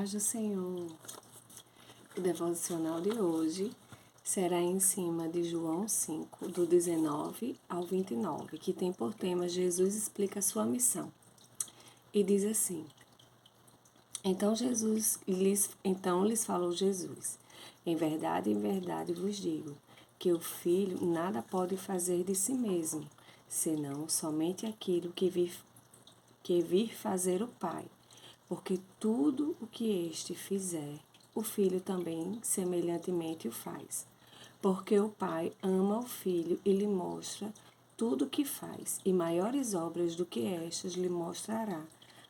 paz do Senhor. O devocional de hoje será em cima de João 5, do 19 ao 29, que tem por tema Jesus explica a sua missão. E diz assim: Então lhes falou Jesus: em verdade vos digo, que o Filho nada pode fazer de si mesmo, senão somente aquilo que vir fazer o Pai. Porque tudo o que este fizer, o Filho também semelhantemente o faz. Porque o Pai ama o Filho e lhe mostra tudo o que faz, e maiores obras do que estas lhe mostrará,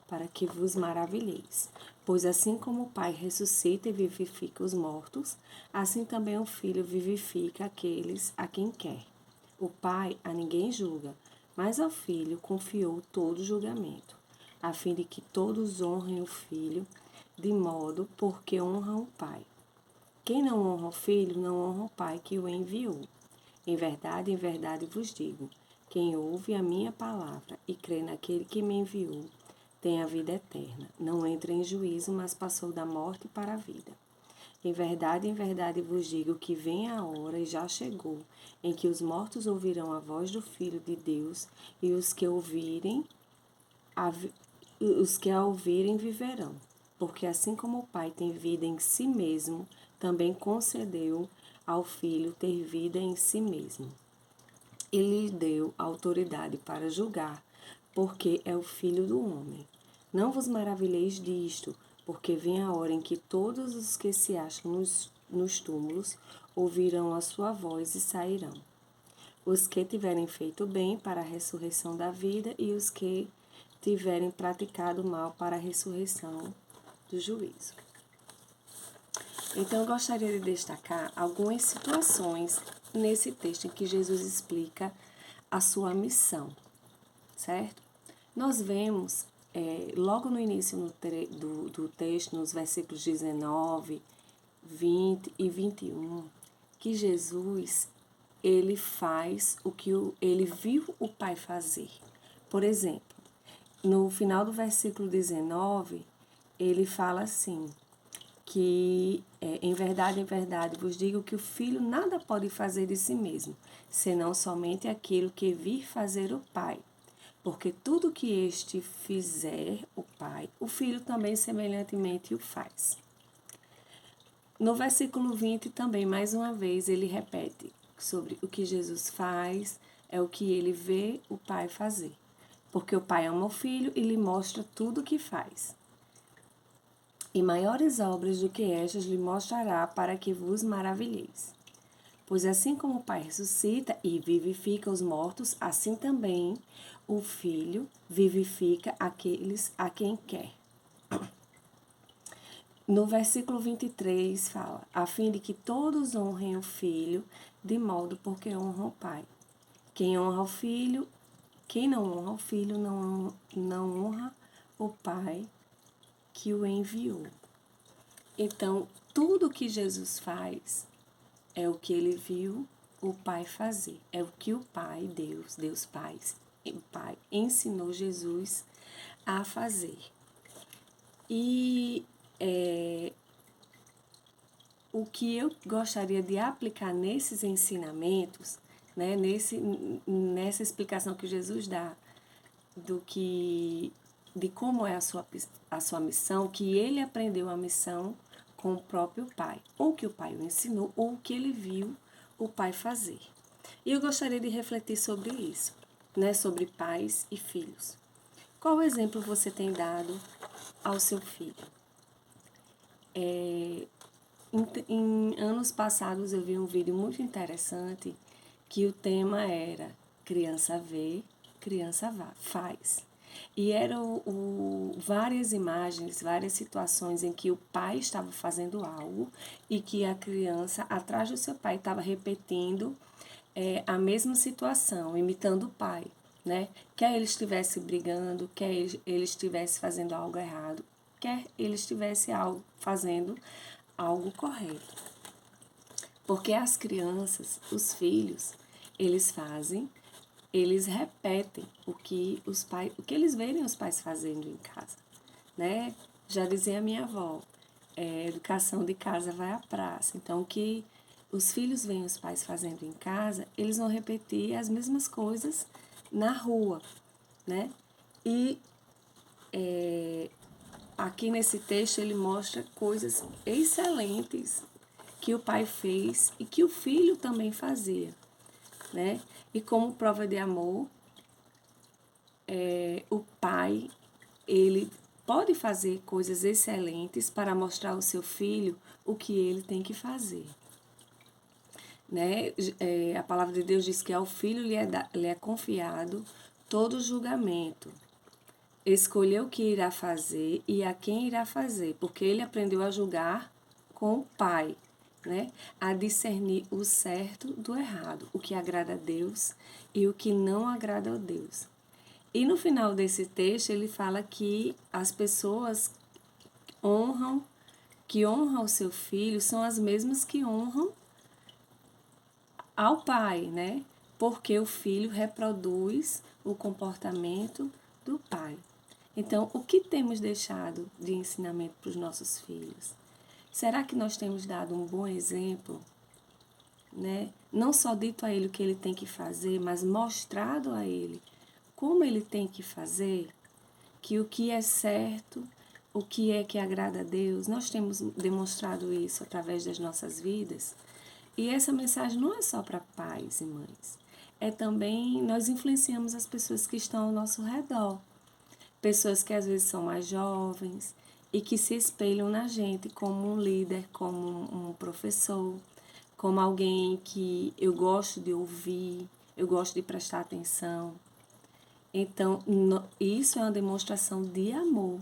para que vos maravilheis. Pois assim como o Pai ressuscita e vivifica os mortos, assim também o Filho vivifica aqueles a quem quer. O Pai a ninguém julga, mas ao Filho confiou todo o julgamento, a fim de que todos honrem o Filho, de modo porque honram o Pai. Quem não honra o Filho, não honra o Pai que o enviou. Em verdade vos digo, quem ouve a minha palavra e crê naquele que me enviou, tem a vida eterna. Não entra em juízo, mas passou da morte para a vida. Em verdade vos digo que vem a hora e já chegou, em que os mortos ouvirão a voz do Filho de Deus, e os que a ouvirem viverão. Porque assim como o Pai tem vida em si mesmo, também concedeu ao Filho ter vida em si mesmo. E lhe deu autoridade para julgar, porque é o Filho do homem. Não vos maravilheis disto, porque vem a hora em que todos os que se acham nos túmulos ouvirão a sua voz e sairão. Os que tiverem feito bem para a ressurreição da vida, e os que tiverem praticado mal para a ressurreição do juízo. Então, eu gostaria de destacar algumas situações nesse texto em que Jesus explica a sua missão, certo? Nós vemos, logo no início do texto, nos versículos 19, 20 e 21, que Jesus, ele faz o que ele viu o Pai fazer. Por exemplo, no final do versículo 19, ele fala assim, que em verdade vos digo que o Filho nada pode fazer de si mesmo, senão somente aquilo que vir fazer o Pai. Porque tudo que este fizer o Pai, o Filho também semelhantemente o faz. No versículo 20 também, mais uma vez, ele repete sobre o que Jesus faz, é o que ele vê o Pai fazer. Porque o Pai ama o Filho e lhe mostra tudo o que faz. E maiores obras do que estas lhe mostrará, para que vos maravilheis. Pois assim como o Pai ressuscita e vivifica os mortos, assim também o Filho vivifica aqueles a quem quer. No versículo 23 fala, a fim de que todos honrem o Filho, de modo porque honram o Pai. Quem não honra o Filho, não honra o Pai que o enviou. Então, tudo que Jesus faz é o que ele viu o Pai fazer. É o que o Pai, Deus Pai, ensinou Jesus a fazer. E o que eu gostaria de aplicar nesses ensinamentos, né, nessa explicação que Jesus dá de como é a sua missão, que ele aprendeu a missão com o próprio Pai, ou que o Pai o ensinou, ou que ele viu o Pai fazer. E eu gostaria de refletir sobre isso, né, sobre pais e filhos. Qual exemplo você tem dado ao seu filho? Em anos passados eu vi um vídeo muito interessante que o tema era criança vê, criança faz. E eram várias imagens, várias situações em que o pai estava fazendo algo e que a criança, atrás do seu pai, estava repetindo a mesma situação, imitando o pai, né? Quer ele estivesse brigando, quer ele estivesse fazendo algo errado, quer ele estivesse fazendo algo correto. Porque as crianças, os filhos, eles repetem o que eles verem os pais fazendo em casa, né? Já dizia a minha avó, educação de casa vai à praça. Então, o que os filhos veem os pais fazendo em casa, eles vão repetir as mesmas coisas na rua, né? E aqui nesse texto ele mostra coisas excelentes que o pai fez e que o filho também fazia, né? E como prova de amor, o pai, ele pode fazer coisas excelentes para mostrar ao seu filho o que ele tem que fazer. Né? A palavra de Deus diz que ao filho lhe é confiado todo julgamento. Escolher o que irá fazer e a quem irá fazer, porque ele aprendeu a julgar com o pai, né? A discernir o certo do errado, o que agrada a Deus e o que não agrada a Deus. E no final desse texto ele fala que as pessoas que honram o seu filho são as mesmas que honram ao pai, né? Porque o filho reproduz o comportamento do pai. Então, o que temos deixado de ensinamento para os nossos filhos? Será que nós temos dado um bom exemplo, né? Não só dito a ele o que ele tem que fazer, mas mostrado a ele como ele tem que fazer, que o que é certo, o que é que agrada a Deus, nós temos demonstrado isso através das nossas vidas. E essa mensagem não é só para pais e mães, é também, nós influenciamos as pessoas que estão ao nosso redor. Pessoas que às vezes são mais jovens e que se espelham na gente como um líder, como um professor, como alguém que eu gosto de ouvir, eu gosto de prestar atenção. Então, isso é uma demonstração de amor,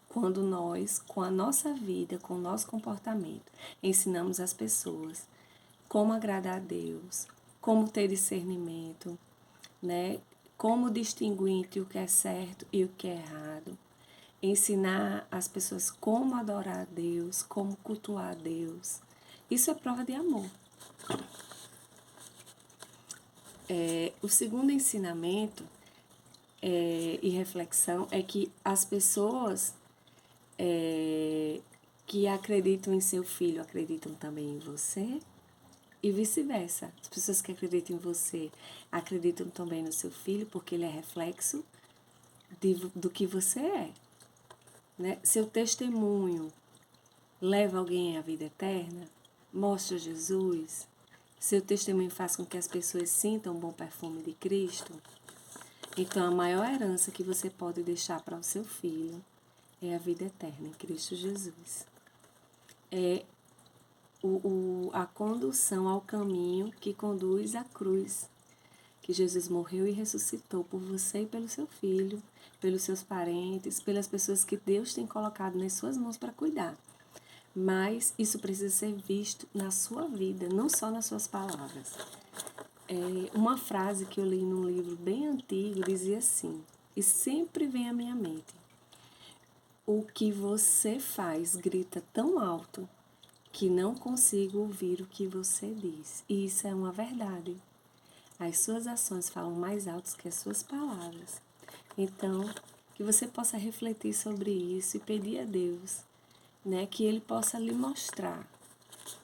quando nós, com a nossa vida, com o nosso comportamento, ensinamos as pessoas como agradar a Deus, como ter discernimento, né? Como distinguir entre o que é certo e o que é errado. Ensinar as pessoas como adorar a Deus, como cultuar a Deus. Isso é prova de amor. O segundo ensinamento e reflexão é que as pessoas que acreditam em seu filho acreditam também em você e vice-versa. As pessoas que acreditam em você acreditam também no seu filho porque ele é reflexo do que você é. Né? Seu testemunho leva alguém à vida eterna? Mostra Jesus? Seu testemunho faz com que as pessoas sintam o bom perfume de Cristo? Então, a maior herança que você pode deixar para o seu filho é a vida eterna em Cristo Jesus. É a condução ao caminho que conduz à cruz, que Jesus morreu e ressuscitou por você e pelo seu filho, pelos seus parentes, pelas pessoas que Deus tem colocado nas suas mãos para cuidar. Mas isso precisa ser visto na sua vida, não só nas suas palavras. Uma frase que eu li num livro bem antigo dizia assim, e sempre vem à minha mente: o que você faz grita tão alto que não consigo ouvir o que você diz. E isso é uma verdade. As suas ações falam mais alto que as suas palavras. Então, que você possa refletir sobre isso e pedir a Deus, né, que Ele possa lhe mostrar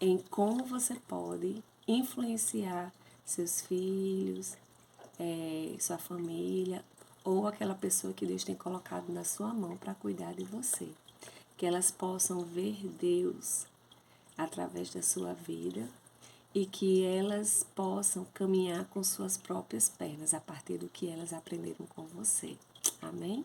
em como você pode influenciar seus filhos, sua família ou aquela pessoa que Deus tem colocado na sua mão para cuidar de você. Que elas possam ver Deus através da sua vida e que elas possam caminhar com suas próprias pernas a partir do que elas aprenderam com você. Amém?